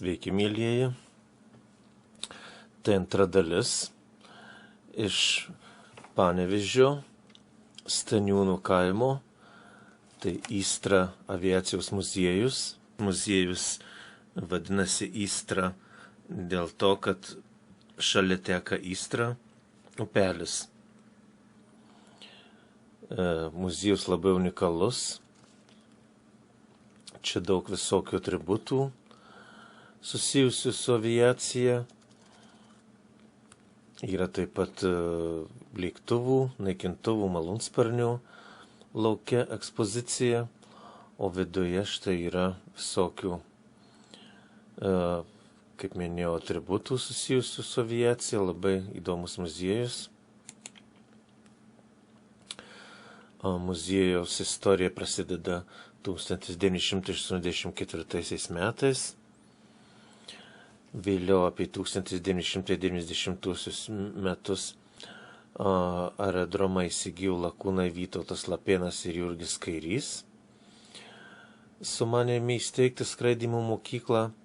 Sveiki, mėlyjeji. Tai antra dalis iš Panevėžio Staniūnų kaimo. Tai Istra aviacijos muziejus. Muziejus vadinasi Istra dėl to, kad šalia teka Istra upelis. Muziejus labai unikalus. Čia daug visokių atributų susijusių su aviacija. Yra taip pat lėktuvų, naikintuvų, malūnsparnių lauke ekspozicija, o viduje štai yra visokių, kaip minėjau, atributų susijusių su aviacija. Labai įdomus muziejus. Muziejaus istorija prasideda 1984 metais. Vėliau apie 1990 metus aerodromą įsigijo lakūnai Vytautas Lapėnas ir Jurgis Kairys. Sumanėme įsteigti skraidymo mokyklą,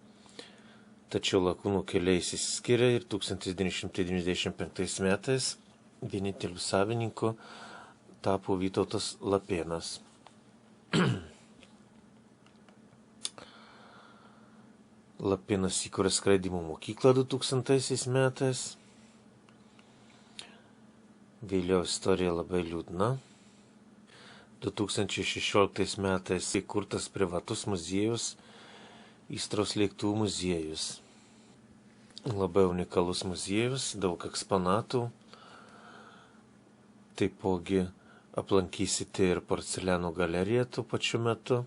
tačiau lakūnų keliai išsiskyrė ir 1995 metais vieninteliu savininku tapo Vytautas Lapėnas. Lapėnas įkūrė skraidymo mokyklą 2000 metais. Vėliau istorija labai liūdna. 2016 metais įkurtas privatus muziejus, Istros lėktuvų muziejus. Labai unikalus muziejus, daug eksponatų. Taipogi aplankysite ir porcelianų galeriją tuo pačiu metu.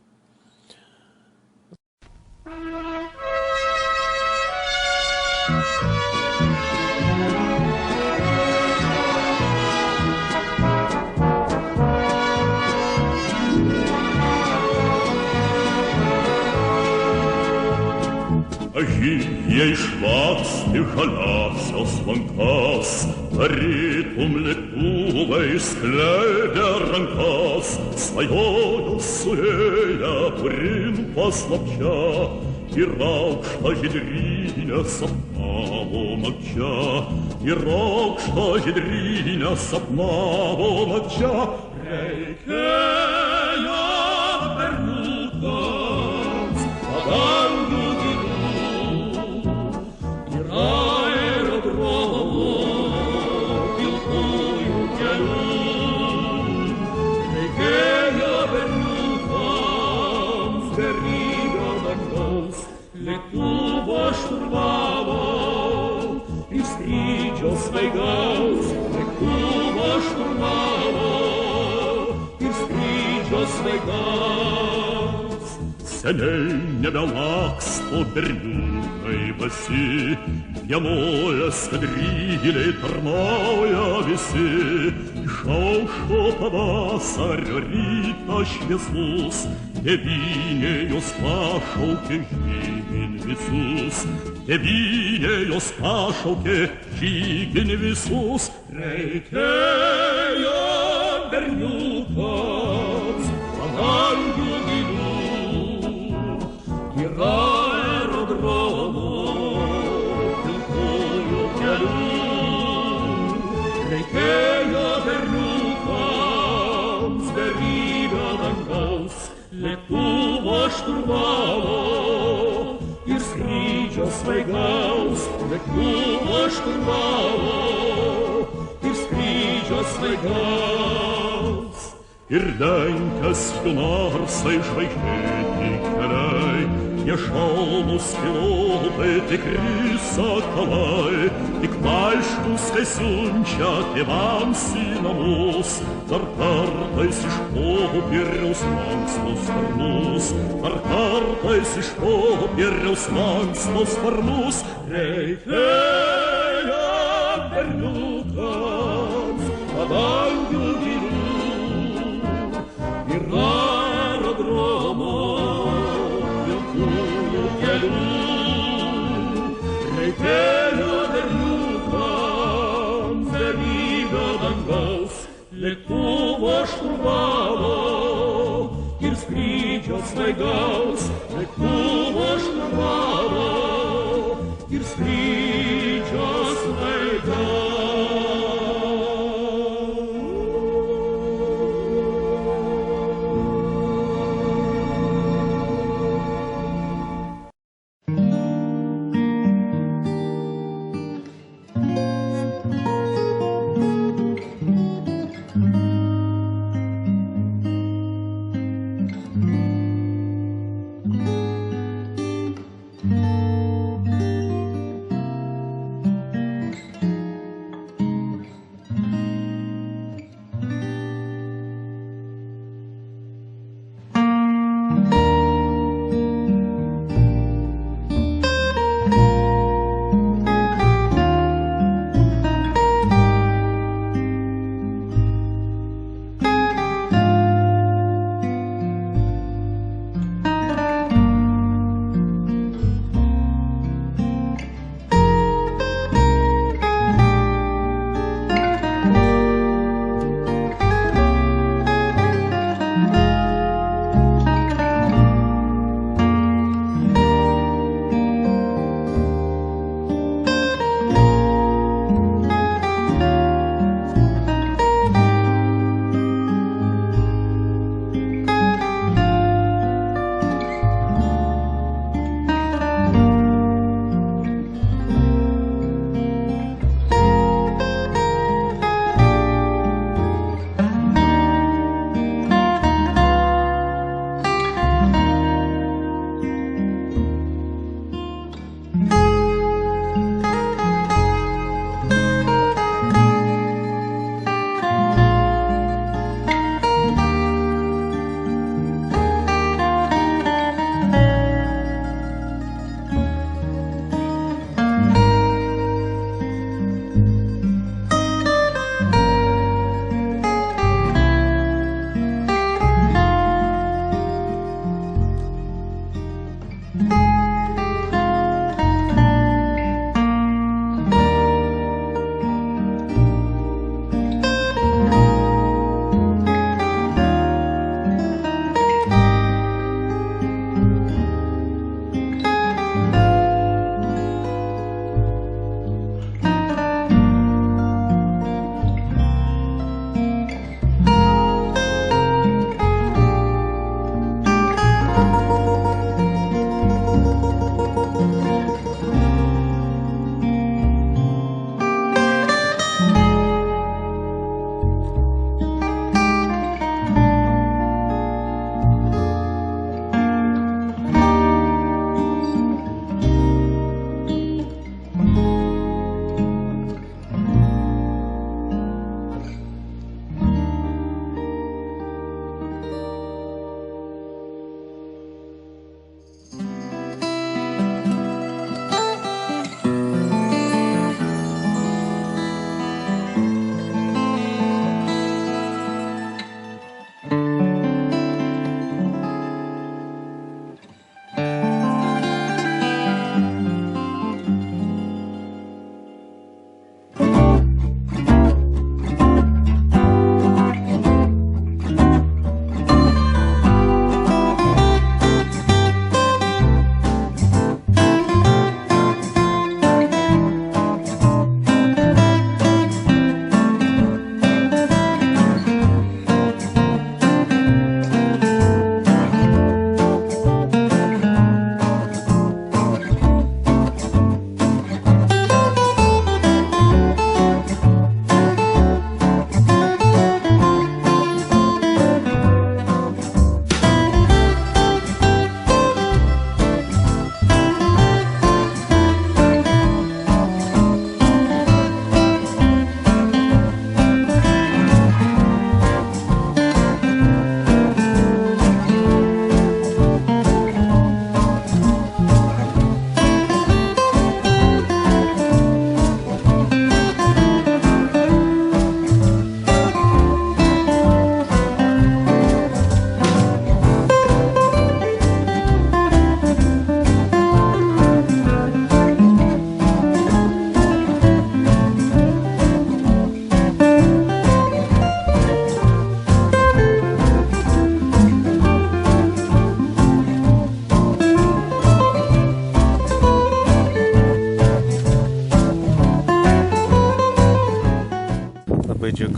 Jei šlaksti žaliasios lankas, tarytum lėktuvai skleidę rankas, svajojo suėję turim paslapčia, ir aukštą žydrynę sapnavo nakčia, ir aukštą žydrynę sapnavo nakčia. Reikėjo berniukams padangų lėktuvo šturvavo ir skrydžio svaigaus. Lėktuvo šturvavo ir skrydžio svaigaus. Seniai nebelaksto berniukai basi, vienoje skadrylėj tarnauja visi. Išaušo pavasario rytas šviesus, tėvynė jos pašaukė žygin visus. Tėvynė jos pašaukė žygin visus. Reikėjo berniukams padangių gilių ir aerodromo pilkųjų kelių. Reikėjo berniukams beribio dangaus, lėktuvo šturvalo ir skrydžio svaigaus. Lėktuvo šturvalo ir skrydžio svaigaus. Ir lenkias jų narsai žvaigždėti keliai, jie šalmus pilotai tikri sakalai. Tik laiškus, kai siunčia tėvams į namus, dar kartais iš popieriaus lanksto sparnus. Dar kartais iš popieriaus lanksto sparnus. Reikėjo berniukams padangių gilių ir aerodromo pilkųjų kelių. Reikėjo berniukams beribio dangaus, lėktuvo šturvalo ir skrydžio svaigaus. Lėktuvo šturvalo сейчас найдя.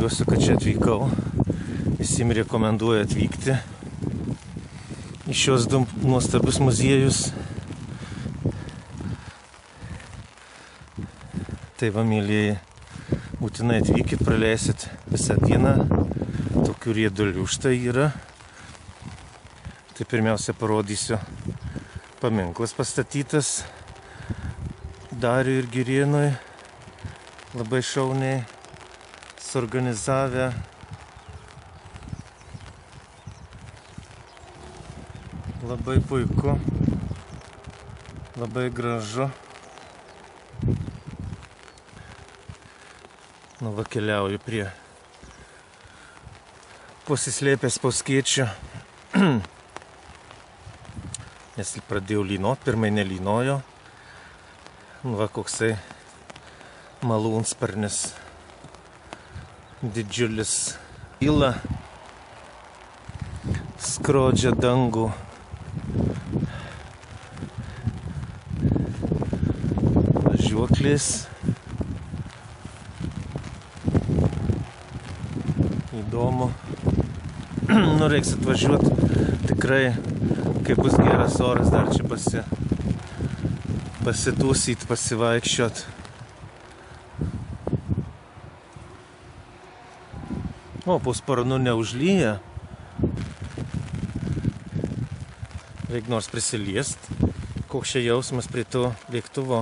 džiaugiuosi, kad čia atvykau. Visiems rekomenduoju atvykti į šios du nuostabius muziejus. Tai va, mėlyjeji, būtinai atvykit, praleisit visą dieną. Tokių riedulių štai yra. Tai pirmiausia parodysiu, paminklas pastatytas Dariui ir Girėnui. Labai šauniai suorganizavę. Labai puiku, labai gražu. Nu va, keliauju prie pasislėpęs po skėčiu. Nes pradėjau lynot, pirmai nelynojo. Nu va, koksai malūnsparnis didžiulis kyla, skrodžia dangų. Važiuoklės. Įdomu. Nu, reiks atvažiuoti tikrai, kai bus geras oras, dar čia pasitūsyt, pasivaikščiot. O, po sparnu neužlyja. Reik nors prisiliest. Koks čia jausmas prie to lėktuvo.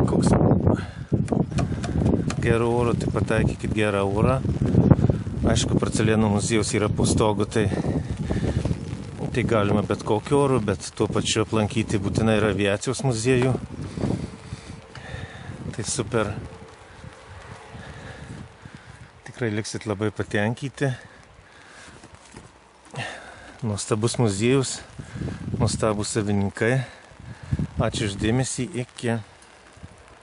Koks gerą orą, tai pataikykit gerą orą. Aišku, Parcelienų muziejus yra po stogu, tai galima bet kokiu oru, bet tuo pačiu aplankyti būtinai yra aviacijos muziejų. Tai super. Tikrai liksit labai patenkinti. Nuostabus muziejus, nuostabus savininkai. Ačiū už dėmesį, iki.